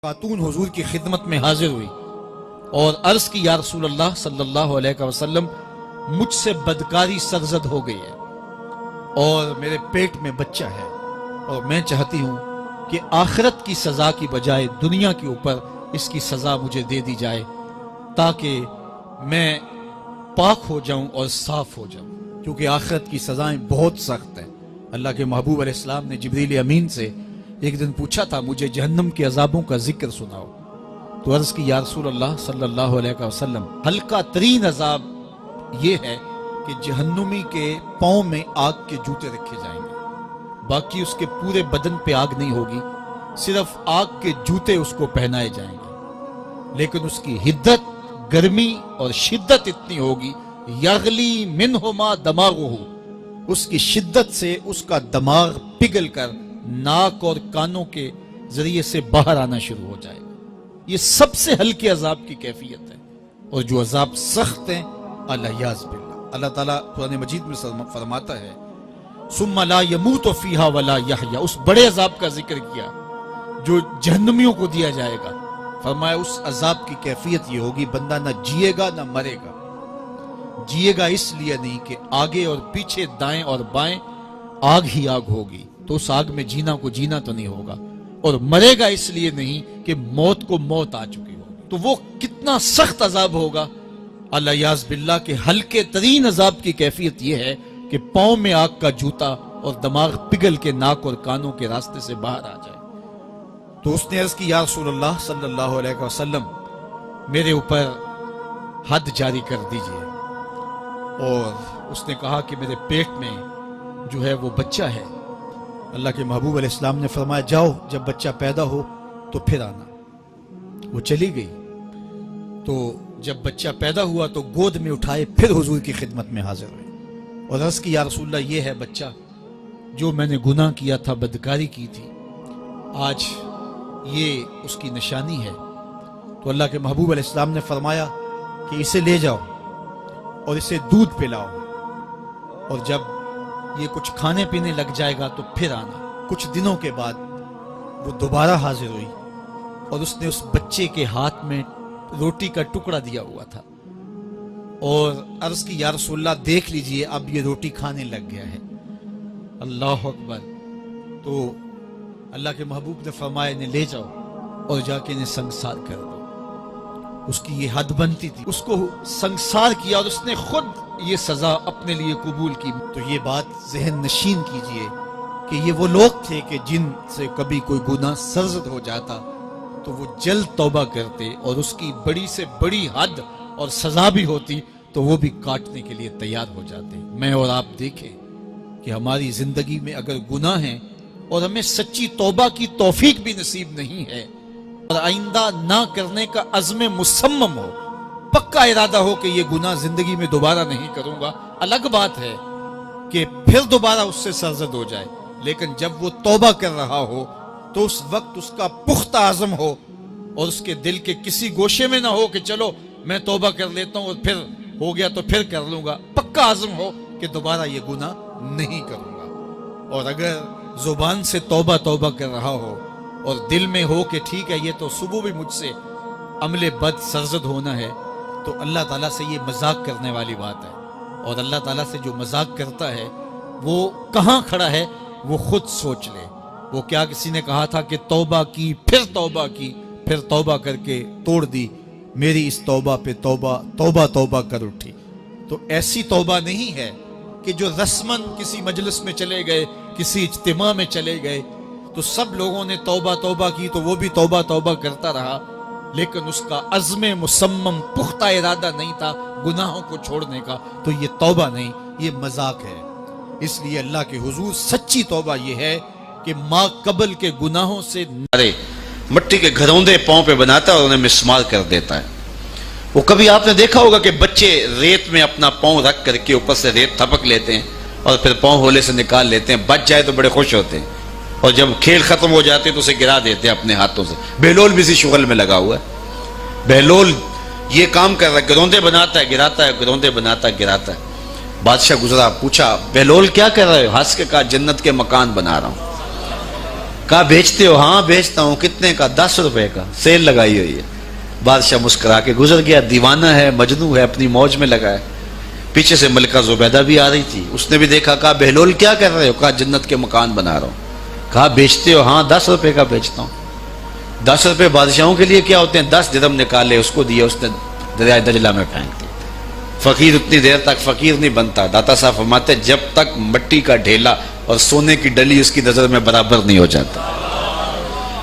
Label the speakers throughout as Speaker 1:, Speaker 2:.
Speaker 1: خاتون حضور کی خدمت میں حاضر ہوئی اور عرض کی یا رسول اللہ صلی اللہ علیہ وسلم مجھ سے بدکاری سرزد ہو گئی ہے اور میرے پیٹ میں بچہ ہے اور میں چاہتی ہوں کہ آخرت کی سزا کی بجائے دنیا کے اوپر اس کی سزا مجھے دے دی جائے تاکہ میں پاک ہو جاؤں اور صاف ہو جاؤں، کیونکہ آخرت کی سزائیں بہت سخت ہیں۔ اللہ کے محبوب علیہ السلام نے جبریل امین سے ایک دن پوچھا تھا مجھے جہنم کے عذابوں کا ذکر سناؤ، تو عرض کی یا رسول اللہ صلی اللہ علیہ وسلم ہلکا ترین عذاب یہ ہے کہ جہنمی کے پاؤں میں آگ کے جوتے رکھے جائیں گے، باقی اس کے پورے بدن پہ آگ نہیں ہوگی، صرف آگ کے جوتے اس کو پہنائے جائیں گے، لیکن اس کی حدت، گرمی اور شدت اتنی ہوگی یغلی منہما دماغہ، اس کی شدت سے اس کا دماغ پگھل کر ناک اور کانوں کے ذریعے سے باہر آنا شروع ہو جائے گا۔ یہ سب سے ہلکے عذاب کی کیفیت ہے، اور جو عذاب سخت ہیں الیاذ باللہ، اللہ تعالیٰ قرآن مجید میں فرماتا ہے ثم لا يموت فیہا ولا یحیا، اس بڑے عذاب کا ذکر کیا جو جہنمیوں کو دیا جائے گا، فرمایا اس عذاب کی کیفیت یہ ہوگی بندہ نہ جیے گا نہ مرے گا۔ جیے گا اس لیے نہیں کہ آگے اور پیچھے دائیں اور بائیں آگ ہی آگ ہوگی، تو اس آگ میں جینا کو جینا تو نہیں ہوگا، اور مرے گا اس لیے نہیں کہ موت کو موت آ چکی ہوگی۔ تو وہ کتنا سخت عذاب ہوگا الیاذ باللہ کہ ہلکے ترین عذاب کی کیفیت یہ ہے کہ پاؤں میں آگ کا جوتا اور دماغ پگھل کے ناک اور کانوں کے راستے سے باہر آ جائے۔ تو اس نے عرض کی یا رسول اللہ صلی اللہ علیہ وسلم میرے اوپر حد جاری کر دیجئے، اور اس نے کہا کہ میرے پیٹ میں جو ہے وہ بچہ ہے۔ اللہ کے محبوب علیہ السلام نے فرمایا جاؤ جب بچہ پیدا ہو تو پھر آنا۔ وہ چلی گئی، تو جب بچہ پیدا ہوا تو گود میں اٹھائے پھر حضور کی خدمت میں حاضر ہوئے اور عرض کی یا رسول اللہ یہ ہے بچہ جو میں نے گناہ کیا تھا، بدکاری کی تھی، آج یہ اس کی نشانی ہے۔ تو اللہ کے محبوب علیہ السلام نے فرمایا کہ اسے لے جاؤ اور اسے دودھ پلاؤ، اور جب یہ کچھ کھانے پینے لگ جائے گا تو پھر آنا۔ کچھ دنوں کے بعد وہ دوبارہ حاضر ہوئی اور اس نے اس بچے کے ہاتھ میں روٹی کا ٹکڑا دیا ہوا تھا اور عرض کی یا رسول اللہ دیکھ لیجئے اب یہ روٹی کھانے لگ گیا ہے۔ اللہ اکبر۔ تو اللہ کے محبوب نے فرمایا انہیں لے جاؤ اور جا کے انہیں سنگسار کر دو۔ اس کی یہ حد بنتی تھی، اس کو سنگسار کیا اور اس نے خود یہ سزا اپنے لیے قبول کی۔ تو یہ بات ذہن نشین کیجئے کہ یہ وہ لوگ تھے کہ جن سے کبھی کوئی گناہ سرزد ہو جاتا تو وہ جلد توبہ کرتے، اور اس کی بڑی سے بڑی حد اور سزا بھی ہوتی تو وہ بھی کاٹنے کے لیے تیار ہو جاتے۔ میں اور آپ دیکھیں کہ ہماری زندگی میں اگر گناہ ہیں اور ہمیں سچی توبہ کی توفیق بھی نصیب نہیں ہے اور آئندہ نہ کرنے کا عزم مصمم ہو، پکا ارادہ ہو کہ یہ گناہ زندگی میں دوبارہ نہیں کروں گا، الگ بات ہے کہ پھر دوبارہ اس سے سرزد ہو جائے، لیکن جب وہ توبہ کر رہا ہو تو اس وقت اس کا پختہ عزم ہو اور اس کے دل کے کسی گوشے میں نہ ہو کہ چلو میں توبہ کر لیتا ہوں اور پھر ہو گیا تو پھر کر لوں گا، پکا عزم ہو کہ دوبارہ یہ گناہ نہیں کروں گا۔ اور اگر زبان سے توبہ توبہ کر رہا ہو اور دل میں ہو کہ ٹھیک ہے یہ تو صبح بھی مجھ سے عمل بد سرزد ہونا ہے، تو اللہ تعالیٰ سے یہ مذاق کرنے والی بات ہے، اور اللہ تعالیٰ سے جو مذاق کرتا ہے وہ کہاں کھڑا ہے وہ خود سوچ لے۔ وہ کیا کسی نے کہا تھا کہ توبہ کی پھر توبہ کر کے توڑ دی، میری اس توبہ پہ توبہ کر اٹھی۔ تو ایسی توبہ نہیں ہے کہ جو رسماً کسی مجلس میں چلے گئے، کسی اجتماع میں چلے گئے تو سب لوگوں نے توبہ کی تو وہ بھی توبہ کرتا رہا، لیکن اس کا عزم مصمم پختہ ارادہ نہیں تھا گناہوں کو چھوڑنے کا، تو یہ توبہ نہیں، یہ مذاق ہے۔ اس لیے اللہ کے حضور سچی توبہ یہ ہے کہ ماں قبل کے گناہوں سے
Speaker 2: مٹی کے گھروندے پاؤں پہ بناتا ہے اور انہیں مسمار کر دیتا ہے۔ وہ کبھی آپ نے دیکھا ہوگا کہ بچے ریت میں اپنا پاؤں رکھ کر کے اوپر سے ریت تھپک لیتے ہیں اور پھر پاؤں ہولے سے نکال لیتے ہیں، بچ جائے تو بڑے خوش ہوتے ہیں، اور جب کھیل ختم ہو جاتے تو اسے گرا دیتے ہیں اپنے ہاتھوں سے۔ بہلول بھی اسی شغل میں لگا ہوا ہے، بہلول یہ کام کر رہا ہے، گروندے بناتا ہے گراتا ہے، گروندے بناتا ہے گراتا ہے۔ بادشاہ گزرا، پوچھا بہلول کیا کر رہے ہو؟ ہنس کے کہا جنت کے مکان بنا رہا ہوں۔ کہا بیچتے ہو؟ ہاں بیچتا ہوں. کتنے کا؟ 10 روپے کا، سیل لگائی ہوئی ہے. بادشاہ مسکرا کے گزر گیا. دیوانہ ہے، مجنوں ہے، اپنی موج میں لگا ہے. پیچھے سے ملکہ زبیدہ بھی آ رہی تھی. اس نے بھی دیکھا. کہا بہلول کیا کر رہے ہو؟ کہا جنت کے مکان بنا رہا ہوں. کہا بیچتے ہو؟ ہاں 10 روپے کا بیچتا ہوں. 10 روپے بادشاہوں کے لیے کیا ہوتے ہیں؟ 10 درہم نکالے، اس کو دیے، اس نے دریائے دجلہ میں پھینک دی. فقیر اتنی دیر تک فقیر نہیں بنتا. داتا صاحب فرماتے جب تک مٹی کا ڈھیلا اور سونے کی ڈلی اس کی نظر میں برابر نہیں ہو جاتا.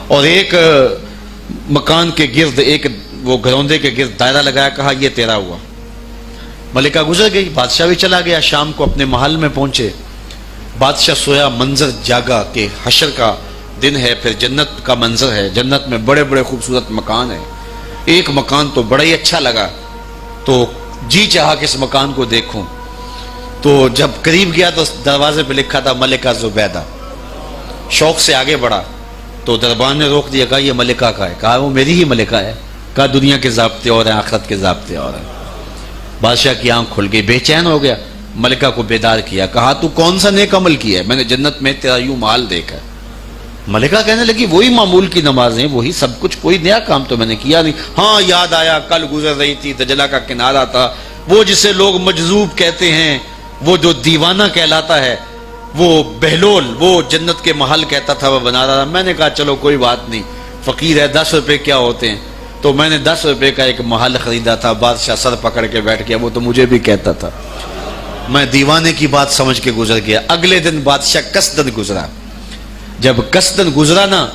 Speaker 2: اور ایک مکان کے گرد، ایک وہ گھروندے کے گرد دائرہ لگایا. کہا یہ تیرا ہوا. ملکہ گزر گئی. بادشاہ بھی چلا گیا. شام کو اپنے محل میں پہنچے. بادشاہ سویا. منظر جاگا کہ حشر کا دن ہے، پھر جنت کا منظر ہے. جنت میں بڑے بڑے خوبصورت مکان ہیں. ایک مکان تو بڑا ہی اچھا لگا، تو جی چاہا کہ اس مکان کو دیکھوں. تو جب قریب گیا تو دروازے پہ لکھا تھا ملکہ زبیدہ. شوق سے آگے بڑھا تو دربان نے روک دیا. کہا یہ ملکہ کا ہے. کہا وہ میری ہی ملکہ ہے. کہا دنیا کے ضابطے اور ہیں، آخرت کے ضابطے اور ہیں. بادشاہ کی آنکھ کھل گئی، بے چین ہو گیا. ملکہ کو بیدار کیا. کہا تو کون سا نیک عمل کیا ہے؟ میں نے جنت میں تیرا یوں مال دیکھا. ملکہ کہنے لگی وہی معمول کی نمازیں، وہی سب کچھ، کوئی نیا کام تو میں نے کیا نہیں. ہاں یاد آیا، کل گزر رہی تھی، دجلہ کا کنارہ تھا، وہ جسے لوگ مجذوب کہتے ہیں، وہ جو دیوانہ کہلاتا ہے، وہ بہلول، وہ جنت کے محل کہتا تھا وہ بنا رہا تھا. میں نے کہا چلو کوئی بات نہیں، فقیر ہے، 10 روپے کیا ہوتے ہیں. تو میں نے 10 روپے کا ایک محل خریدا تھا. بادشاہ سر پکڑ کے بیٹھ گیا. وہ تو مجھے بھی کہتا تھا. میں دیوانے کی بات سمجھ کے گزر گیا. اگلے دن بادشاہ قصدن گزرا. جب قصدن گزرا نا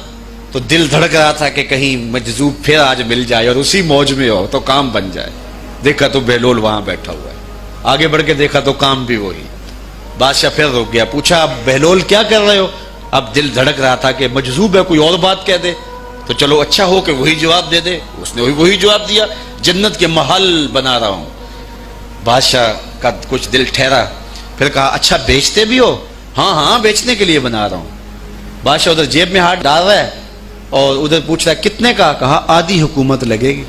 Speaker 2: تو دل دھڑک رہا تھا کہ کہیں مجذوب پھر آج مل جائے اور اسی موج میں ہو تو کام بن جائے. دیکھا تو بہلول وہاں بیٹھا ہوا ہے. آگے بڑھ کے دیکھا تو کام بھی وہی. بادشاہ پھر رک گیا. پوچھا اب بہلول کیا کر رہے ہو؟ اب دل دھڑک رہا تھا کہ مجذوب ہے، کوئی اور بات کہہ دے تو چلو اچھا ہو کہ وہی جواب دے دے. اس نے وہی جواب دیا، جنت کے محل بنا رہا ہوں. بادشاہ کا کچھ دل ٹھہرا. پھر کہا اچھا بیچتے بھی ہو؟ ہاں ہاں بیچنے کے لیے بنا رہا ہوں. بادشاہ ادھر جیب میں ہاتھ ڈال رہا ہے اور ادھر پوچھ رہا ہے کتنے کا؟ کہا آدھی حکومت لگے گی.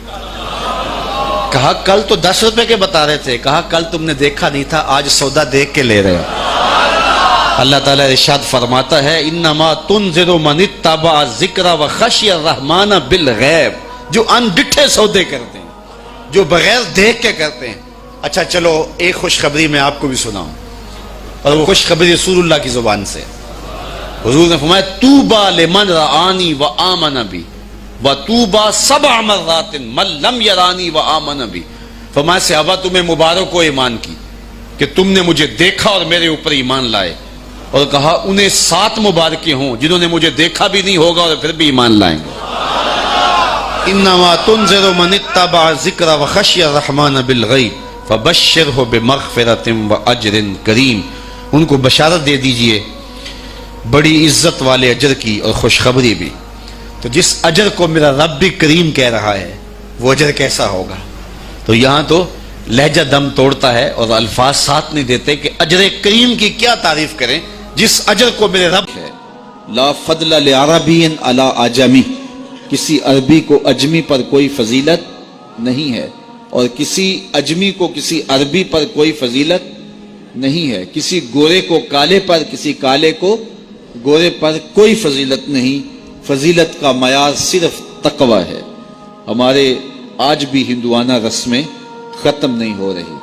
Speaker 2: کہا کل تو 10 روپے کے بتا رہے تھے. کہا کل تم نے دیکھا نہیں تھا، آج سودا دیکھ کے لے رہے ہو. اللہ تعالیٰ ارشاد فرماتا ہے انما تنذر من اتبع ذکر وخشی الرحمن بالغیب. جو ان ڈٹھے سودے کرتے ہیں، جو بغیر دیکھ کے کرتے ہیں. اچھا چلو ایک خوشخبری میں آپ کو بھی سناؤں، اور وہ خوشخبری رسول اللہ کی زبان سے. حضور نے فرمایا طوبی لمن رآنی وآمن بی وطوبی 7 مرات من لم یرانی وآمن بی. فرمایا صحابہ تمہیں مبارک ہو ایمان کی کہ تم نے مجھے دیکھا اور میرے اوپر ایمان لائے. اور کہا انہیں 7 مبارکیں ہوں جنہوں نے مجھے دیکھا بھی نہیں ہوگا اور پھر بھی ایمان لائیں گے. انما تنذر من اتبع ذکر وخشی الرحمن بالغیب فبشرہ بمغفرۃ واجر کریم. ان کو بشارت دے دیجئے بڑی عزت والے اجر کی اور خوشخبری بھی. تو جس اجر کو میرا رب بھی کریم کہہ رہا ہے وہ اجر کیسا ہوگا. تو یہاں تو لہجہ دم توڑتا ہے اور الفاظ ساتھ نہیں دیتے کہ اجر کریم کی کیا تعریف کریں جس اجر کو میرے رب ہے. لا فضل لعربی علی اعجمی. کسی عربی کو اجمی پر کوئی فضیلت نہیں ہے، اور کسی اجمی کو کسی عربی پر کوئی فضیلت نہیں ہے. کسی گورے کو کالے پر، کسی کالے کو گورے پر کوئی فضیلت نہیں. فضیلت کا معیار صرف تقوی ہے. ہمارے آج بھی ہندوانہ رسمیں ختم نہیں ہو رہی.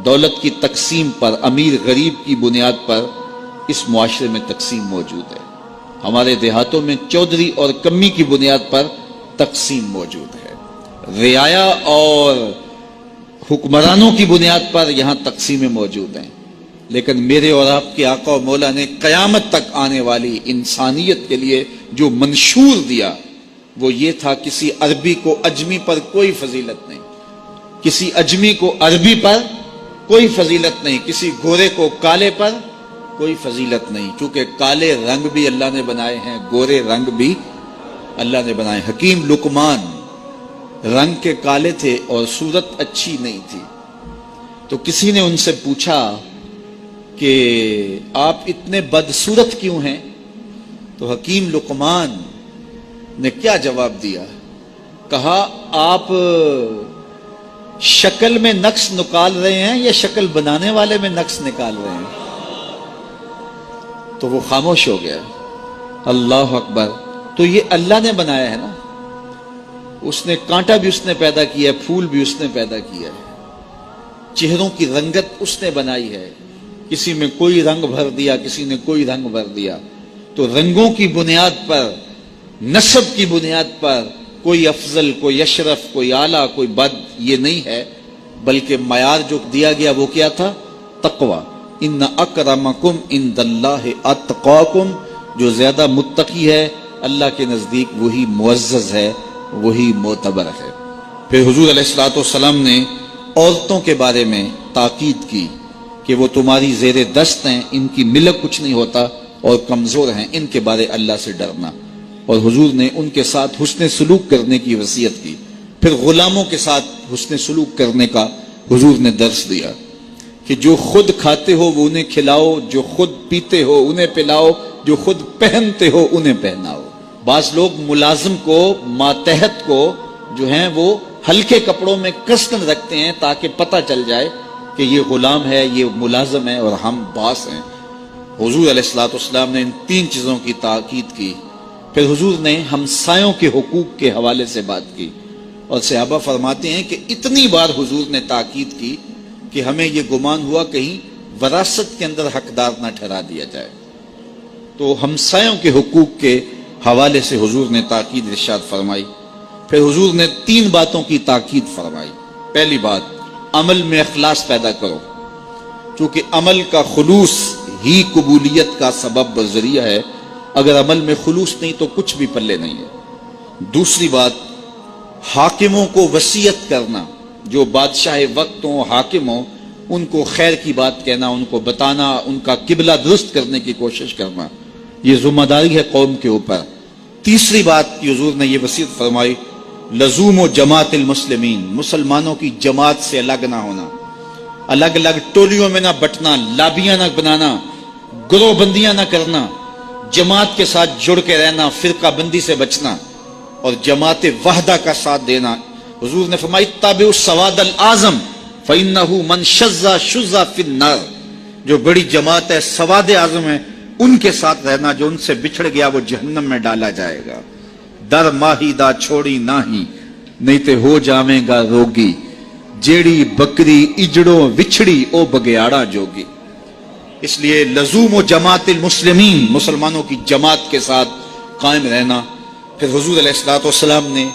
Speaker 2: دولت کی تقسیم پر، امیر غریب کی بنیاد پر اس معاشرے میں تقسیم موجود ہے. ہمارے دیہاتوں میں چودھری اور کمی کی بنیاد پر تقسیم موجود ہے. رعایا اور حکمرانوں کی بنیاد پر یہاں تقسیمیں موجود ہیں. لیکن میرے اور آپ کے آقا و مولا نے قیامت تک آنے والی انسانیت کے لیے جو منشور دیا وہ یہ تھا کسی عربی کو اجمی پر کوئی فضیلت نہیں، کسی اجمی کو عربی پر کوئی فضیلت نہیں، کسی گورے کو کالے پر کوئی فضیلت نہیں. چونکہ کالے رنگ بھی اللہ نے بنائے ہیں، گورے رنگ بھی اللہ نے بنائے. حکیم لقمان رنگ کے کالے تھے اور صورت اچھی نہیں تھی. تو کسی نے ان سے پوچھا کہ آپ اتنے بدصورت کیوں ہیں؟ تو حکیم لقمان نے کیا جواب دیا؟ کہا آپ شکل میں نقص نکال رہے ہیں یا شکل بنانے والے میں نقص نکال رہے ہیں؟ تو وہ خاموش ہو گیا. اللہ اکبر. تو یہ اللہ نے بنایا ہے نا, اس نے کانٹا بھی اس نے پیدا کیا ہے, پھول بھی اس نے پیدا کیا ہے, چہروں کی رنگت اس نے بنائی ہے, کسی میں کوئی رنگ بھر دیا, کسی نے کوئی رنگ بھر دیا. تو رنگوں کی بنیاد پر, نسب کی بنیاد پر کوئی افضل, کوئی اشرف, کوئی اعلیٰ, کوئی بد, یہ نہیں ہے, بلکہ معیار جو دیا گیا وہ کیا تھا؟ تقوی. ان اکرمکم عند اللہ اتقاکم, جو زیادہ متقی ہے اللہ کے نزدیک وہی معزز ہے, وہی معتبر ہے. پھر حضور علیہ الصلوۃ والسلام نے عورتوں کے بارے میں تاکید کی کہ وہ تمہاری زیر دست ہیں, ان کی ملک کچھ نہیں ہوتا اور کمزور ہیں, ان کے بارے اللہ سے ڈرنا. اور حضور نے ان کے ساتھ حسن سلوک کرنے کی وصیت کی. پھر غلاموں کے ساتھ حسن سلوک کرنے کا حضور نے درس دیا کہ جو خود کھاتے ہو وہ انہیں کھلاؤ, جو خود پیتے ہو انہیں پلاؤ, جو خود پہنتے ہو انہیں پہناؤ. بعض لوگ ملازم کو, ماتحت کو جو ہیں وہ ہلکے کپڑوں میں کسن رکھتے ہیں تاکہ پتہ چل جائے کہ یہ غلام ہے, یہ ملازم ہے اور ہم باس ہیں. حضور علیہ الصلوۃ والسلام نے ان 3 چیزوں کی تاکید کی. پھر حضور نے ہمسایوں کے حقوق کے حوالے سے بات کی, اور صحابہ فرماتے ہیں کہ اتنی بار حضور نے تاکید کی کہ ہمیں یہ گمان ہوا کہیں وراثت کے اندر حقدار نہ ٹھہرا دیا جائے. تو ہمسایوں کے حقوق کے حوالے سے حضور نے تاکید ارشاد فرمائی. پھر حضور نے 3 باتوں کی تاکید فرمائی. پہلی بات, عمل میں اخلاص پیدا کرو, چونکہ عمل کا خلوص ہی قبولیت کا سبب و ذریعہ ہے. اگر عمل میں خلوص نہیں تو کچھ بھی پلے نہیں ہے. دوسری بات, حاکموں کو وصیت کرنا, جو بادشاہ وقت ہوں, حاکم ہوں, ان کو خیر کی بات کہنا, ان کو بتانا, ان کا قبلہ درست کرنے کی کوشش کرنا, یہ ذمہ داری ہے قوم کے اوپر. تیسری بات کی حضور نے یہ وصیت فرمائی, لزوم و جماعت المسلمین, مسلمانوں کی جماعت سے الگ نہ ہونا, الگ الگ ٹولیوں میں نہ بٹنا, لابیاں نہ بنانا, گروہ بندیاں نہ کرنا, جماعت کے ساتھ جڑ کے رہنا, فرقہ بندی سے بچنا اور جماعت وحدہ کا ساتھ دینا. حضور نے فرمائی, تابعوا السواد الاعظم فإنہ من شذ شذ فی النار, جو بڑی جماعت ہے, سواد اعظم ہے, ان کے ساتھ رہنا, جو ان سے بچھڑ گیا وہ جہنم میں ڈالا جائے گا. در ماہی دا چھوڑی ناہی, نہیں تے ہو جاویں گا روگی, جیڑی بکری اجڑوں وچھڑی او بگیاڑا جوگی. اس لیے لزوم و جماعت المسلمین, مسلمانوں کی جماعت کے ساتھ قائم رہنا. پھر حضور علیہ الصلوۃ والسلام نے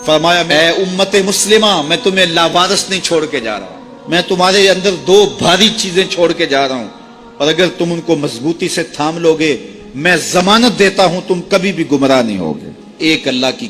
Speaker 2: فرمایا, اے امت مسلمہ, میں تمہیں لاوارث نہیں چھوڑ کے جا رہا, میں تمہارے اندر 2 بھاری چیزیں چھوڑ کے جا رہا ہوں, اور اگر تم ان کو مضبوطی سے تھام لوگے, میں ضمانت دیتا ہوں تم کبھی بھی گمراہ نہیں ہوگے. ایک اللہ کی